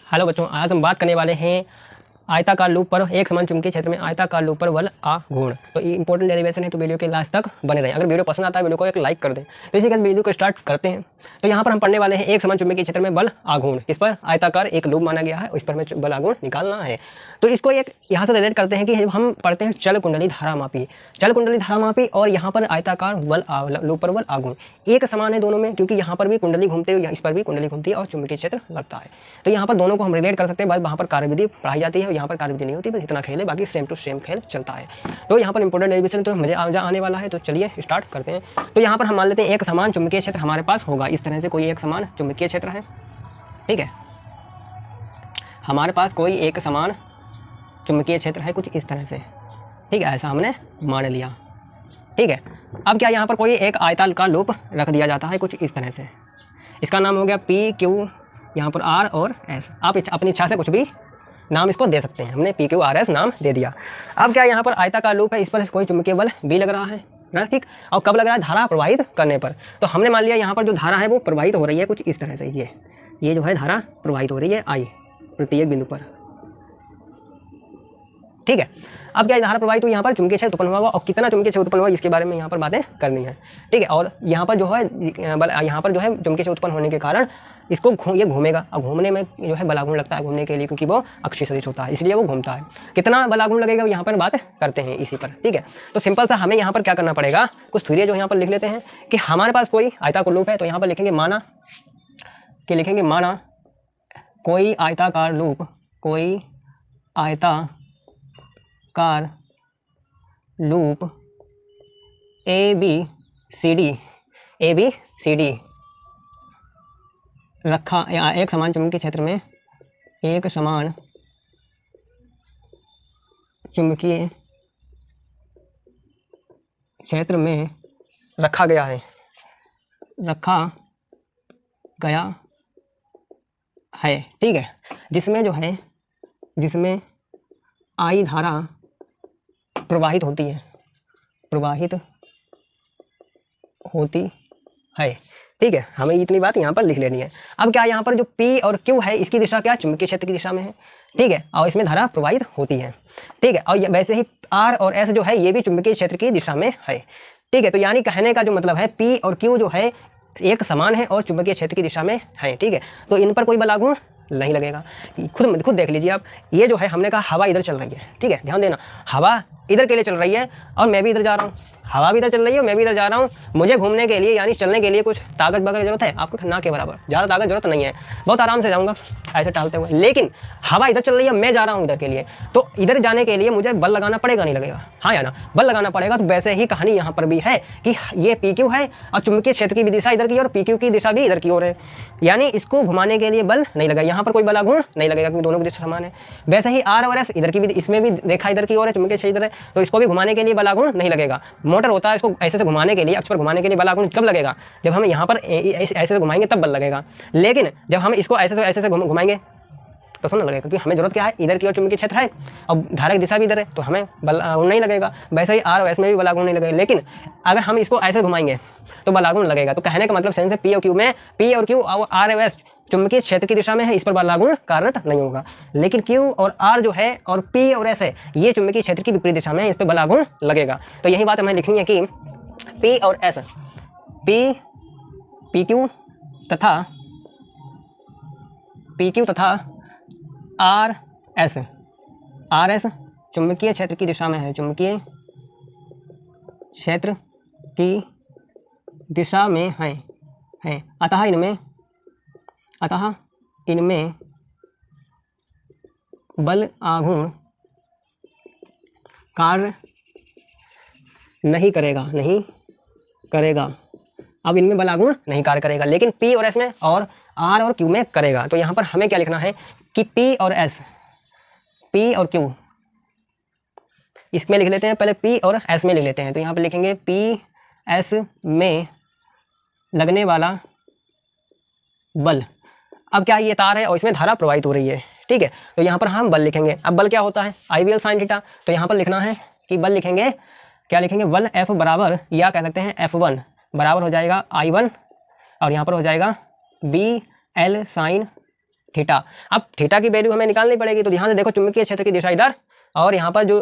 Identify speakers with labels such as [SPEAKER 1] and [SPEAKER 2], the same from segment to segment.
[SPEAKER 1] Hello बच्चों, आज हम बात करने वाले हैं आयताकार लूप पर एक समान चुंबकीय क्षेत्र में आयताकार लूप पर बल आ गुण। तो ये इंपॉर्टेंट डेरिवेशन है, तो वीडियो के लास्ट तक बने रहें। अगर वीडियो पसंद आता है वीडियो को एक लाइक कर दें। तो इसी के साथ वीडियो को स्टार्ट करते हैं। तो यहाँ पर हम पढ़ने वाले हैं एक समान चुंबकीय क्षेत्र में बल आ गुण। इस पर आयताकार एक लूप माना गया है, इस पर हमें बल आ गुण निकालना है। तो इसको एक यहाँ से रिलेट करते हैं कि हम पढ़ते हैं चल कुंडली धारामापी, चल कुंडली धारामापी और यहाँ पर आयताकार बल लूप पर बल आ गुण एक समान है दोनों में, क्योंकि यहाँ पर भी कुंडली घूमते हुए इस पर भी कुंडली घूमती है और चुंबकीय क्षेत्र लगता है। तो यहाँ पर दोनों को हम रिलेट कर सकते हैं। बस वहाँ पर कार्यविधि पढ़ाई जाती है और यहाँ पर कार्यविधि नहीं होती, बस इतना खेल है, बाकी सेम टू सेम खेल चलता है। तो यहाँ पर इंपॉर्टेंट डेरिवेशन तो मजा आने वाला है। तो चलिए स्टार्ट करते हैं। तो यहाँ पर हम मान लेते हैं एक समान चुंबकीय क्षेत्र हमारे पास होगा। इस तरह से कोई एक समान चुंबकीय क्षेत्र है, ठीक है। हमारे पास कोई एक समान चुंबकीय क्षेत्र है कुछ इस तरह से, ठीक है। ऐसा हमने मान लिया, ठीक है। अब क्या यहाँ पर कोई एक आयताकार लूप रख दिया जाता है कुछ इस तरह से। इसका नाम हो गया पी क्यू, यहाँ पर आर और एस। आप अपनी इच्छा से कुछ भी नाम इसको दे सकते हैं। हमने पी क्यू आर एस नाम दे दिया। अब क्या यहाँ पर आयताकार लूप है, इस पर कोई चुंबकीय बल बी लग रहा है ना, ठीक। और कब लग रहा है? धारा प्रवाहित करने पर। तो हमने मान लिया यहाँ पर जो धारा है वो प्रवाहित हो रही है कुछ इस तरह से। ये जो है धारा प्रवाहित हो रही है आई प्रत्येक बिंदु पर, ठीक है। अब क्या धारा प्रवाहित हुई, यहाँ पर चुंबकीय क्षेत्र उत्पन्न हुआ और कितना चुंबकीय क्षेत्र उत्पन्न हुआ इसके बारे में यहाँ पर बातें करनी है, ठीक है। और यहाँ पर जो है यहाँ पर जो है चुंबकीय क्षेत्र उत्पन्न होने के कारण इसको ये घूमेगा और घूमने में जो है बलागुण लगता है घूमने के लिए, क्योंकि वो अक्षीय सदिश होता है इसलिए वो घूमता है। कितना बलागुण लगेगा यहाँ पर बात करते हैं इसी पर, ठीक है। तो सिंपल सा हमें यहाँ पर क्या करना पड़ेगा, कुछ थ्योरी जो यहाँ पर लिख लेते हैं कि हमारे पास कोई आयताकार लूप है। तो यहाँ पर लिखेंगे माना कोई आयताकार लूप, कोई आयताकार loop A B C D रखा एक समान चुंबकीय क्षेत्र में, एक समान चुंबकीय क्षेत्र में रखा गया है, ठीक है। जिसमें आई धारा प्रवाहित होती है, ठीक है। हमें इतनी बात यहाँ पर लिख लेनी है। अब क्या यहाँ पर जो P और Q है इसकी दिशा क्या चुंबकीय क्षेत्र की दिशा में है, ठीक है। और इसमें धारा प्रवाहित होती है, ठीक है। और वैसे ही R और S जो है ये भी चुंबकीय क्षेत्र की दिशा में है, ठीक है। तो यानी कहने का जो मतलब है P और Q जो है एक समान है और चुंबकीय क्षेत्र की दिशा में है, ठीक है। तो इन पर कोई बलागुण नहीं लगेगा। खुद देख लीजिए आप। ये जो है हमने कहा हवा इधर चल रही है, ठीक है। ध्यान देना, हवा इधर के लिए चल रही है और मैं भी इधर जा रहा हूँ। हवा भी इधर चल रही है और मैं भी इधर जा रहा हूँ। मुझे घूमने के लिए यानी चलने के लिए कुछ ताकत वगैरह जरूरत है, आपको ना के बराबर ज़्यादा ताकत जरूरत नहीं है, बहुत आराम से जाऊँगा ऐसे टालते हुए। लेकिन हवा इधर चल रही है, मैं जा रहा हूँ इधर के लिए, तो इधर जाने के लिए मुझे बल लगाना पड़ेगा नहीं लगेगा, हाँ या ना? बल लगाना पड़ेगा। तो वैसे ही कहानी यहाँ पर भी है कि ये पी क्यू है और चुंबकीय क्षेत्र की भी दिशा इधर की और पी क्यू की दिशा भी इधर की ओर है, यानी इसको घुमाने के लिए बल नहीं लगा। यहाँ पर कोई बलागुण नहीं लगेगा क्योंकि दोनों की दिशा समान है। वैसे ही आर और एस इधर की भी, इसमें भी रेखा इधर की ओर है, चुंबकीय क्षेत्र इधर है, तो इसको भी घुमाने के लिए बलागुण नहीं लगेगा। मोटर होता है, इसको ऐसे से घुमाने के लिए, अक्ष पर घुमाने के लिए बलागुण कब लगेगा? जब हम यहाँ पर ऐसे से घुमाएंगे तब बल लगेगा। लेकिन जब हम इसको ऐसे से घुमाएंगे तो थोड़ा लगेगा, क्योंकि हमें जरूरत क्या है, इधर की ओर चुंबकीय क्षेत्र है और धारा की दिशा भी इधर है, तो हमें बलागुण नहीं लगेगा। वैसे ही आर और एस में भी बलागुण नहीं लगेगा। लेकिन अगर हम इसको ऐसे घुमाएंगे तो बलागुण लगेगा। तो कहने का मतलब सेंस है पी और क्यू में, पी और क्यू और आर और एस चुंबकीय क्षेत्र की दिशा में है, इस पर बलागुण कार्यरत नहीं होगा। लेकिन Q और R जो है और P और S है ये चुंबकीय क्षेत्र की विपरीत दिशा में है, इस पर बलागुण लगेगा। तो यही बात हमें लिखनी है कि P और S, PQ तथा RS चुंबकीय क्षेत्र की दिशा में है, चुंबकीय क्षेत्र की दिशा में है। अतः इनमें बल आघूर्ण कार्य नहीं करेगा। अब इनमें बल आघूर्ण नहीं कार्य करेगा, लेकिन P और S में और R और Q में करेगा। तो यहाँ पर हमें क्या लिखना है कि P और Q इसमें लिख लेते हैं, पहले P और S में लिख लेते हैं। तो यहाँ पर लिखेंगे P S में लगने वाला बल। अब क्या ये तार है और इसमें धारा प्रवाहित हो रही है, ठीक है। तो यहाँ पर हम बल लिखेंगे। अब बल क्या होता है, IVL sin थीटा। तो यहाँ पर लिखना है कि बल लिखेंगे, क्या लिखेंगे, बल F बराबर, या कह सकते हैं F1 बराबर हो जाएगा I1 और यहाँ पर हो जाएगा BL sin थीटा। अब थीटा की वैल्यू हमें निकालनी पड़ेगी, तो ध्यान से देखो चुंबकीय क्षेत्र की दिशा इधर, और यहाँ पर जो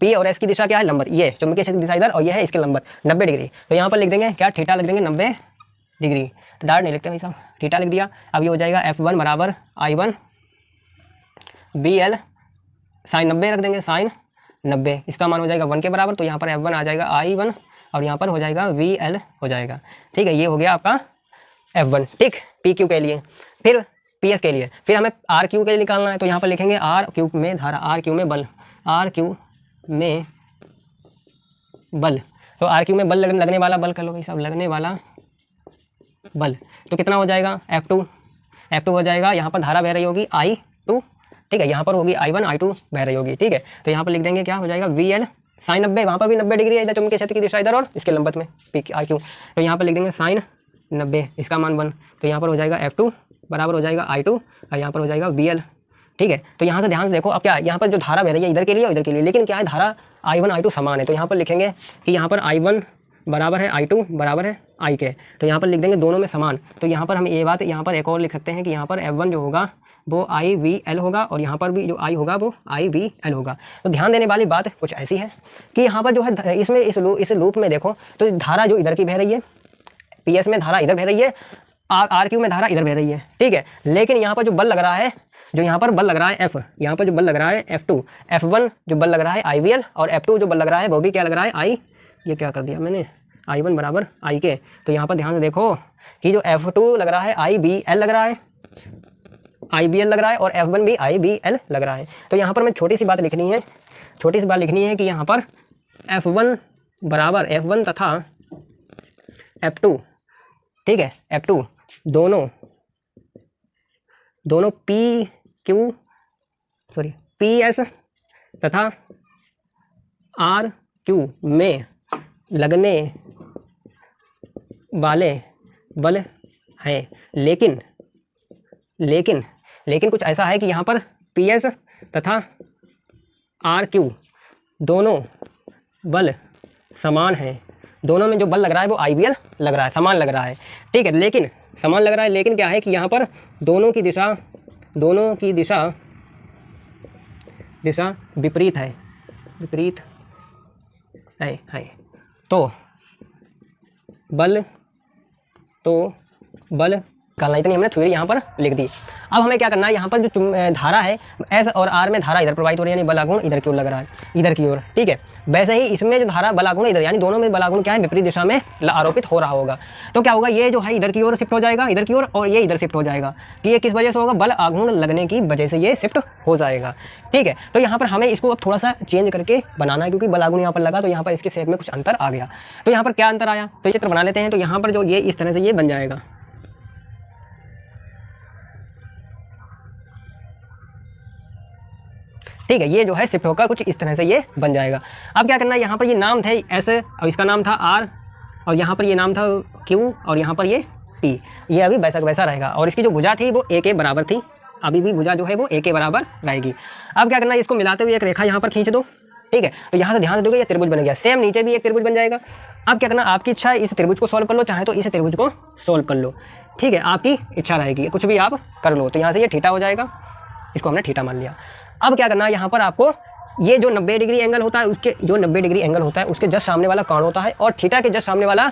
[SPEAKER 1] P और S की दिशा क्या है, लंबवत, ये चुंबकीय क्षेत्र की दिशा इधर और ये है इसके लंबवत 90 डिग्री। तो यहाँ पर लिख देंगे क्या, थीटा लिख देंगे 90 डिग्री। तो डायरेक्ट नहीं लिखते भाई साहब, थीटा लिख दिया। अब ये हो जाएगा F1 बराबर I1 BL साइन 90 रख देंगे, साइन 90, इसका मान हो जाएगा 1 के बराबर। तो यहाँ पर F1 आ जाएगा I1 और यहाँ पर हो जाएगा VL हो जाएगा। ठीक है, ये हो गया आपका F1। ठीक, PQ के लिए। फिर PS के लिए, फिर हमें RQ के लिए निकालना है। तो यहाँ पर लिखेंगे RQ में धारा, RQ में बल, RQ में बल। तो RQ में बल लगने वाला बल कर लो भाई साहब, लगने वाला बल। तो कितना हो जाएगा, F2 हो जाएगा। यहाँ पर धारा बह रही होगी I2, ठीक है, यहाँ पर होगी I1 I2 बह रही होगी। ठीक है, तो यहाँ पर लिख देंगे क्या हो जाएगा VL साइन 90, वहाँ पर भी 90 डिग्री है इधर चुंबकीय क्षेत्र की दिशा इधर और इसके लंबवत में PQ। तो यहाँ पर लिख देंगे साइन 90, इसका मान 1। तो यहाँ पर हो जाएगा F2 बराबर हो जाएगा I2 और यहाँ पर हो जाएगा VL। ठीक है, तो यहाँ से ध्यान से देखो, अब क्या है, यहाँ पर जो धारा बह रही है इधर के लिए और इधर के लिए, लेकिन क्या है, धारा I1 I2 समान है। तो यहाँ पर लिखेंगे कि यहाँ पर I1 बराबर है I2 बराबर है I के। तो यहाँ पर लिख देंगे दोनों में समान। तो यहाँ पर हम ये बात यहाँ पर एक और लिख सकते हैं कि यहाँ पर F1 जो होगा वो IVL होगा और यहाँ पर भी जो I होगा वो IVL होगा। तो ध्यान देने वाली बात कुछ ऐसी है कि यहाँ पर जो है इसमें इस लूप में देखो, तो धारा जो इधर की बह रही है, PS में धारा इधर बह रही है, RQ में धारा इधर बह रही है। ठीक है, लेकिन यहाँ पर जो बल लग रहा है, जो यहाँ पर बल लग रहा है F, यहाँ पर जो बल लग रहा है F2, F1 जो बल लग रहा है IVL और F2 जो बल लग रहा है वो भी क्या लग रहा है I, ये क्या कर दिया मैंने, I1 बराबर I के। तो यहाँ पर ध्यान से देखो कि जो F2 लग रहा है IBL लग रहा है, IBL लग रहा है और F1 भी IBL लग रहा है। तो यहाँ पर मैं छोटी सी बात लिखनी है, छोटी सी बात लिखनी है कि यहाँ पर F1 बराबर F1 तथा F2, ठीक है, F2 दोनों PS तथा RQ में लगने वाले बल हैं। लेकिन कुछ ऐसा है कि यहाँ पर PS तथा RQ दोनों बल समान हैं। दोनों में जो बल लग रहा है वो IBL लग रहा है, समान लग रहा है। ठीक है, लेकिन समान लग रहा है, लेकिन क्या है कि यहाँ पर दोनों की दिशा विपरीत है, तो बल निकालना, इतनी हमने थ्योरी यहाँ पर लिख दी। अब हमें क्या करना है, यहाँ पर जो धारा है S और R में धारा इधर प्रवाहित हो रही है, यानी बलागुण इधर की ओर लग रहा है, इधर की ओर। ठीक है, वैसे ही इसमें जो धारा बलागुण इधर, यानी दोनों में बलागुण क्या है, विपरीत दिशा में आरोपित हो रहा होगा। तो क्या होगा, ये जो है इधर की ओर शिफ्ट हो जाएगा, इधर की ओर, और ये इधर शिफ्ट हो जाएगा। कि ये किस वजह से होगा, बल आघूर्ण लगने की वजह से ये शिफ्ट हो जाएगा। ठीक है, तो यहाँ पर हमें इसको अब थोड़ा सा चेंज करके बनाना है, क्योंकि बलागुण यहाँ पर लगा तो यहाँ पर इसके शेप में कुछ अंतर आ गया। तो यहाँ पर क्या अंतर आया, तो चित्र बना लेते हैं। तो यहाँ पर जो ये इस तरह से ये बन जाएगा, ठीक है, ये जो है शिफ्ट होकर कुछ इस तरह से ये बन जाएगा। अब क्या करना है, यहाँ पर ये नाम थे S और इसका नाम था R और यहाँ पर ये नाम था Q और यहाँ पर ये P, ये अभी वैसा वैसा रहेगा। और इसकी जो भुजा थी वो A के बराबर थी, अभी भी भुजा जो है वो A के बराबर रहेगी। अब क्या करना है, इसको मिलाते हुए एक रेखा यहाँ पर खींच दो। ठीक है, तो यहाँ से ध्यान दोगे ये त्रिभुज बन गया, सेम नीचे भी एक त्रिभुज बन जाएगा। अब क्या करना, आपकी इच्छा है इस त्रिभुज को सॉल्व कर लो, चाहे तो इस त्रिभुज को सॉल्व कर लो। ठीक है, आपकी इच्छा रहेगी, कुछ भी आप कर लो। तो यहाँ से ये थीटा हो जाएगा, इसको हमने थीटा मान लिया। अब क्या करना है, यहाँ पर आपको ये जो 90 डिग्री एंगल होता है, उसके जो 90 डिग्री एंगल होता है उसके जस्ट सामने वाला कोण होता है और थीटा के जस्ट सामने वाला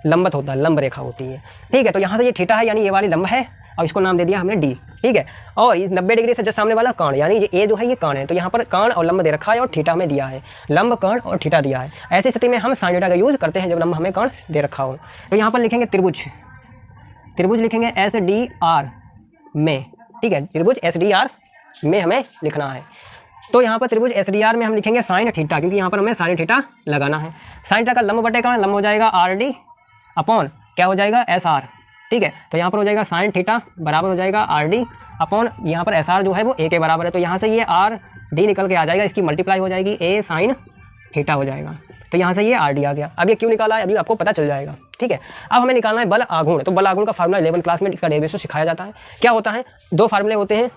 [SPEAKER 1] लंबवत होता है, लंब रेखा होती है। ठीक है, तो यहाँ से ये थीटा है, यानी ये वाली लंब है और इसको नाम दे दिया हमने D। ठीक है, और ये 90 डिग्री से जस्ट सामने वाला कोण, यानी ये A जो है ये कोण है। तो यहाँ पर कोण और लंब दे रखा है और थीटा हमें दिया है, लंब कोण और थीटा दिया है। ऐसी स्थिति में हम साइन थीटा का यूज करते हैं जब लंब हमें कोण दे रखा हो। तो यहाँ पर लिखेंगे त्रिभुज लिखेंगे SDR में। ठीक है, त्रिभुज SDR में हमें लिखना है। तो यहाँ पर त्रिभुज SDR में हम लिखेंगे साइन थीटा, क्योंकि यहाँ पर हमें साइन थीटा लगाना है। साइन थीटा का लंब बटे कोण, लंब हो जाएगा RD अपॉन क्या हो जाएगा SR। ठीक है, तो यहाँ पर हो जाएगा साइन थीटा बराबर हो जाएगा RD अपॉन यहाँ पर SR जो है वो A के बराबर है। तो यहाँ से ये RD निकल के आ जाएगा, इसकी मल्टीप्लाई हो जाएगी A साइन थीटा हो जाएगा। तो यहाँ से ये RD आ गया। अब ये क्यों निकाला है अभी आपको पता चल जाएगा। ठीक है, अब हमें निकालना है बल आघूर्ण। तो बल आघूर्ण का फार्मूला 11 क्लास में इसका डेरिवेशन सिखाया जाता है। क्या होता है, दो फार्मूले होते हैं,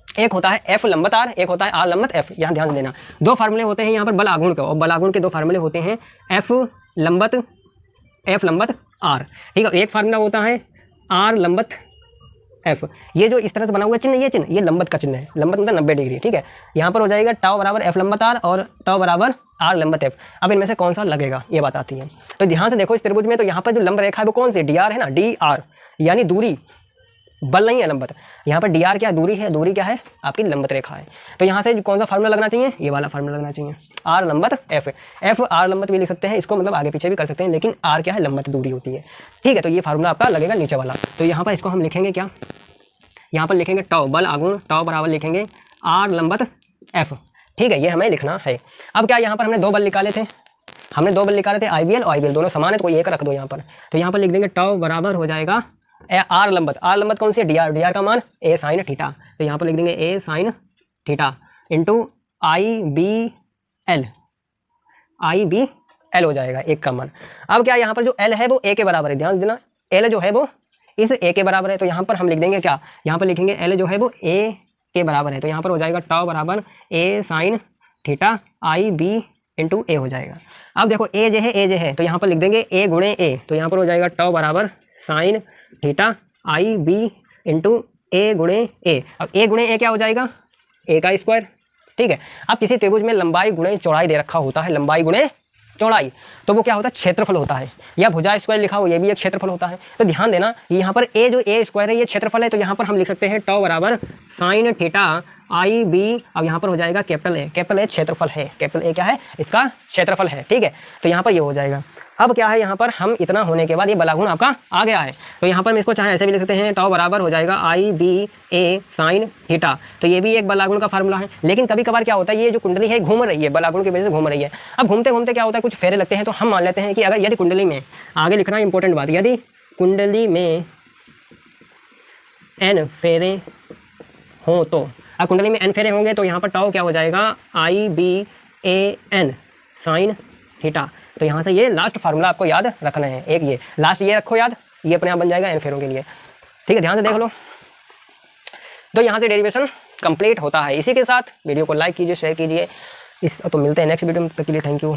[SPEAKER 1] एक होता है F लंबत R, एक होता है R लंबत F। यहाँ ध्यान देना, दो फार्मूले होते हैं यहाँ पर बल आघूर्ण के, और बल आघूर्ण के दो फार्मूले होते हैं F लंबत R। ठीक है, एक फार्मूला होता है R लंबत एफ। ये जो इस तरह से बना हुआ चिन्ह, ये चिन्ह ये लंबत का चिन्ह है, लंबत मतलब 90 डिग्री, ठीक है। यहाँ पर हो जाएगा टाउ बराबर एफ लंबत आर और टाउ बराबर आर लंबत एफ। अब इनमें से कौन सा लगेगा ये बात आती है। तो ध्यान से देखो इस त्रिभुज में, तो यहाँ पर जो लंब रेखा है वो कौन सी, डी आर है ना, डी आर यानी दूरी, बल नहीं है लंबत। यहाँ पर डी आर क्या दूरी है, दूरी क्या है आपकी लंबत रेखा है। तो यहाँ से कौन सा फार्मूला लगना चाहिए, ये वाला फार्मूला लगना चाहिए, आर लंबत एफ। एफ आर लंबत भी लिख सकते हैं इसको, मतलब आगे पीछे भी कर सकते हैं, लेकिन आर क्या है लंबत दूरी होती है, ठीक है। तो ये फार्मूला आपका लगेगा नीचे वाला। तो यहाँ पर इसको हम लिखेंगे क्या, यहाँ पर लिखेंगे टाउ बल आगुण, टाउ बराबर लिखेंगे आर लंबत एफ, ठीक है। ये हमें लिखना है। अब क्या यहाँ पर हमने 2 बल निकाले थे, हमने 2 बल निकाले थे, आईबीएल और आईबीएल दोनों समान है, तो कोई एक रख दो यहाँ पर। तो यहाँ पर लिख देंगे टाउ बराबर हो जाएगा आर लंबत, आर लंबत कौन सी है, डी आर, डी आर का मान ए साइन थीटा। तो यहाँ पर लिख देंगे ए साइन थीटा इंटू आई बी एल, आई बी एल हो जाएगा एक का मान। अब क्या यहाँ पर जो एल है वो ए के बराबर है, ध्यान देना एल जो है वो इस ए के बराबर है। तो यहाँ पर हम लिख देंगे क्या, यहाँ पर लिखेंगे एल जो है वो ए के बराबर है। तो यहाँ पर हो जाएगा टाउ बराबर ए साइन थीटा आई बी इंटू ए हो जाएगा। अब देखो ए जे है, ए जे है, तो यहाँ पर लिख देंगे ए गुणे ए। तो यहाँ पर हो जाएगा टाउ बराबर साइन थीटा आई बी इंटू ए गुणे ए। अब ए गुणे ए क्या हो जाएगा, ए का स्क्वायर, ठीक है। अब किसी त्रिभुज में लंबाई गुणे चौड़ाई दे रखा होता है, लंबाई गुणे चौड़ाई, तो वो क्या होता है क्षेत्रफल होता है, या भुजा स्क्वायर लिखा हो ये भी एक क्षेत्रफल होता है। तो ध्यान देना यहाँ पर ए जो ए स्क्वायर है ये क्षेत्रफल है। तो यहाँ पर हम लिख सकते हैं टाउ बराबर साइन थीटा आई बी। अब यहाँ पर हो जाएगा कैपिटल ए क्षेत्रफल है, कैपिटल ए क्या है इसका क्षेत्रफल है, ठीक है। तो यहाँ पर ये हो जाएगा। अब क्या है यहाँ पर हम इतना होने के बाद ये बलागुण आपका आ गया है। तो यहाँ पर हम इसको चाहे ऐसे भी लिख सकते हैं, टाउ बराबर हो जाएगा आई बी ए साइन थीटा। तो ये भी एक बलागुण का फार्मूला है। लेकिन कभी कभार क्या होता है, ये जो कुंडली है घूम रही है, बलागुण की वजह से घूम रही है। अब घूमते घूमते क्या होता है, कुछ फेरे लगते हैं। तो हम मान लेते हैं कि अगर यदि कुंडली में, आगे लिखना इंपॉर्टेंट बात, यदि कुंडली में n फेरे हों तो, अब कुंडली में n फेरे होंगे तो यहाँ पर टाउ क्या हो जाएगा आई B A N sine theta. तो यहाँ से ये लास्ट फार्मूला आपको याद रखना है, एक ये लास्ट ये रखो याद, ये अपने आप बन जाएगा n फेरों के लिए, ठीक है। ध्यान से देख लो। तो यहाँ से डेरिवेशन कंप्लीट होता है। इसी के साथ वीडियो को लाइक कीजिए, शेयर कीजिए। तो मिलते हैं नेक्स्ट वीडियो में, तब तक के लिए थैंक यू।